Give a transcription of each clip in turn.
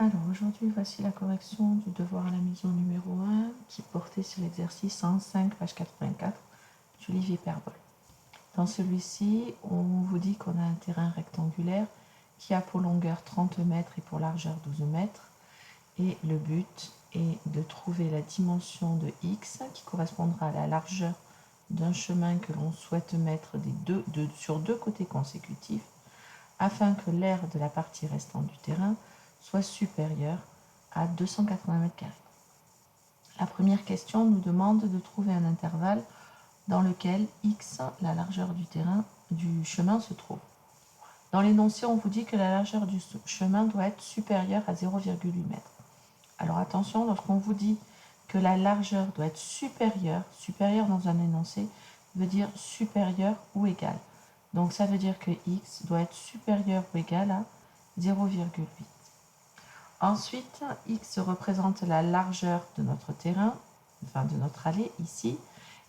Alors aujourd'hui, voici la correction du devoir à la maison numéro 1 qui portait sur l'exercice 105, page 84 du livre Hyperbole. Dans celui-ci, on vous dit qu'on a un terrain rectangulaire qui a pour longueur 30 mètres et pour largeur 12 mètres. Et le but est de trouver la dimension de x qui correspondra à la largeur d'un chemin que l'on souhaite mettre sur deux côtés consécutifs afin que l'aire de la partie restante du terrain soit supérieur à 280 mètres carrés. La première question nous demande de trouver un intervalle dans lequel x, la largeur du terrain, du chemin, se trouve. Dans l'énoncé, on vous dit que la largeur du chemin doit être supérieure à 0,8 m. Alors attention, lorsqu'on vous dit que la largeur doit être supérieure dans un énoncé veut dire supérieur ou égal. Donc ça veut dire que x doit être supérieur ou égal à 0,8. Ensuite, x représente la largeur de notre terrain, enfin de notre allée ici,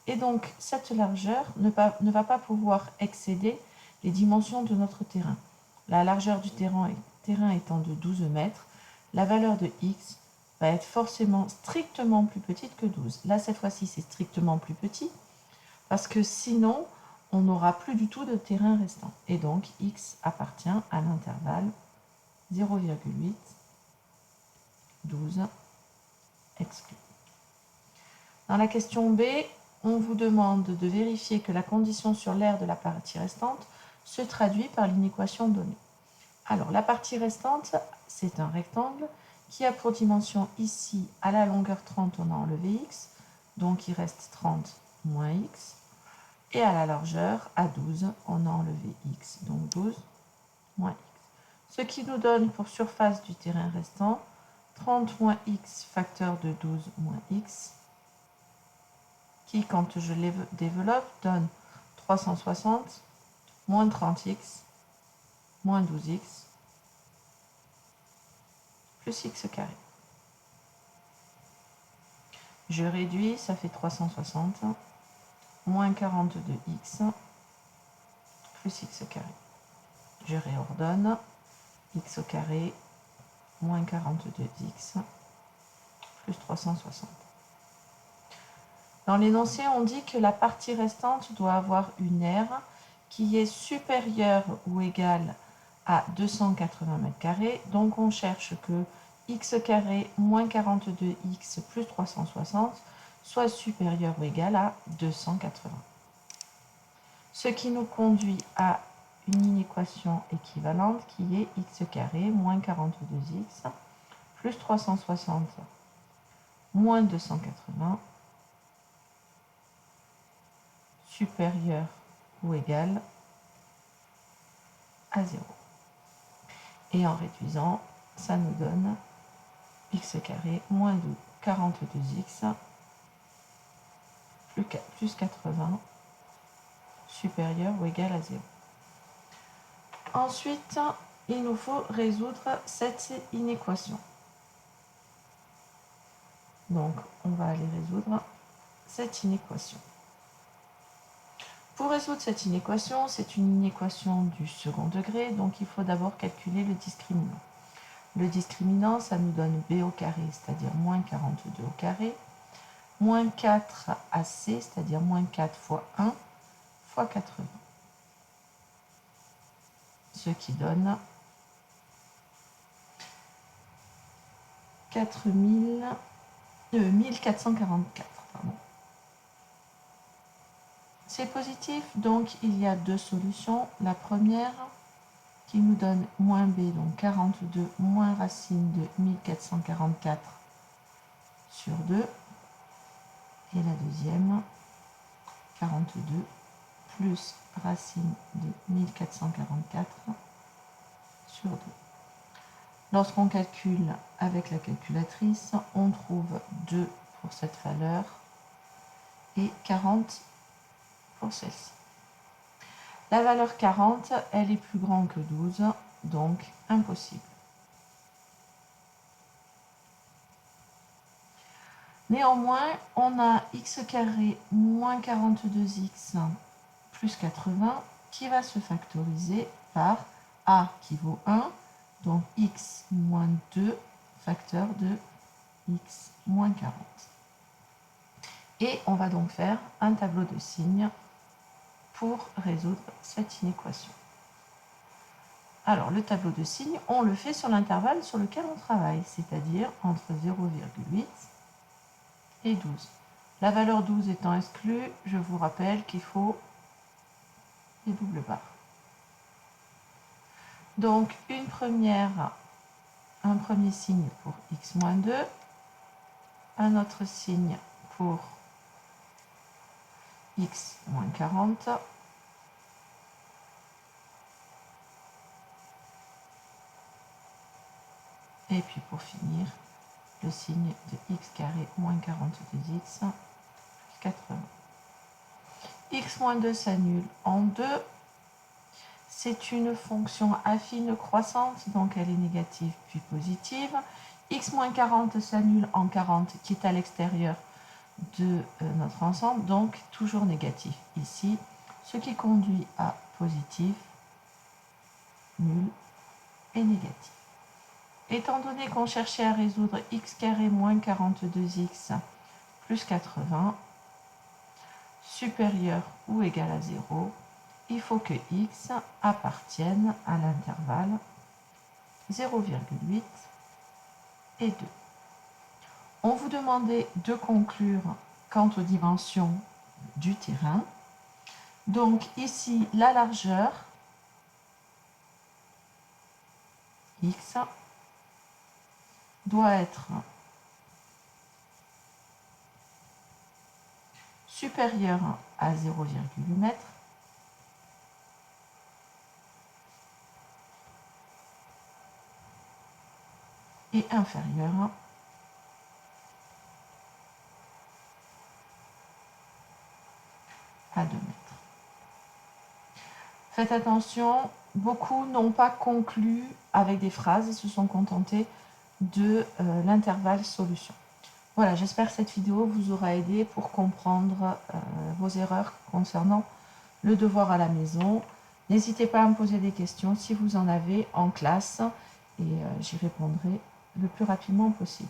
et donc cette largeur ne va pas pouvoir excéder les dimensions de notre terrain. La largeur du terrain étant de 12 mètres, la valeur de x va être forcément strictement plus petite que 12. Là, cette fois-ci, c'est strictement plus petit, parce que sinon, on n'aura plus du tout de terrain restant. Et donc, x appartient à l'intervalle 0,8, 12 exclu. Dans la question B, on vous demande de vérifier que la condition sur l'aire de la partie restante se traduit par l'inéquation donnée. Alors, la partie restante, c'est un rectangle qui a pour dimension ici, à la longueur 30, on a enlevé x, donc il reste 30 moins x. Et à la largeur, à 12, on a enlevé x, donc 12 moins x. Ce qui nous donne pour surface du terrain restant 30 moins x facteur de 12 moins x, qui, quand je les développe, donne 360 moins 30x moins 12x plus x carré. Je réduis, ça fait 360 moins 42x plus x carré. Je réordonne, x au carré moins 42x plus 360. Dans l'énoncé, on dit que la partie restante doit avoir une aire qui est supérieure ou égale à 280 m². Donc on cherche que x carré moins 42x plus 360 soit supérieur ou égal à 280. Ce qui nous conduit à une inéquation équivalente qui est x carré moins 42x plus 360 moins 280 supérieur ou égal à 0. Et en réduisant, ça nous donne x carré moins 42x plus 80 supérieur ou égal à 0. Ensuite, il nous faut résoudre cette inéquation. Donc, on va aller résoudre cette inéquation. Pour résoudre cette inéquation, c'est une inéquation du second degré, donc il faut d'abord calculer le discriminant. Le discriminant, ça nous donne b au carré, c'est-à-dire moins 42 au carré, moins 4ac, c'est-à-dire moins 4 fois 1, fois 80. Ce qui donne 1444. C'est positif, donc il y a deux solutions. La première qui nous donne moins b, donc 42 moins racine de 1444 sur 2. Et la deuxième, 42 plus racine de 1444 sur 2. Lorsqu'on calcule avec la calculatrice, on trouve 2 pour cette valeur et 40 pour celle-ci. La valeur 40, elle est plus grande que 12, donc impossible. Néanmoins, on a x carré moins 42x plus 80 qui va se factoriser par a qui vaut 1, donc x moins 2 facteur de x moins 40. Et on va donc faire un tableau de signes pour résoudre cette inéquation. Alors, le tableau de signes, on le fait sur l'intervalle sur lequel on travaille, c'est-à-dire entre 0,8 et 12. La valeur 12 étant exclue, je vous rappelle qu'il faut des doubles barres. Donc, un premier signe pour x moins 2, un autre signe pour x moins 40, et puis pour finir, le signe de x carré moins 42x plus 80. X moins 2 s'annule en 2. C'est une fonction affine croissante, donc elle est négative puis positive. X moins 40 s'annule en 40 qui est à l'extérieur de notre ensemble, donc toujours négatif ici, ce qui conduit à positif, nul et négatif. Étant donné qu'on cherchait à résoudre x carré moins 42x plus 80 supérieur ou égal à 0, il faut que x appartienne à l'intervalle 0,8 et 2. On vous demandait de conclure quant aux dimensions du terrain. Donc ici, la largeur x doit être supérieure à 0,8 m et inférieure à 2 m. Faites attention, beaucoup n'ont pas conclu avec des phrases et se sont contentés de l'intervalle solution. Voilà, j'espère que cette vidéo vous aura aidé pour comprendre vos erreurs concernant le devoir à la maison. N'hésitez pas à me poser des questions si vous en avez en classe et j'y répondrai le plus rapidement possible.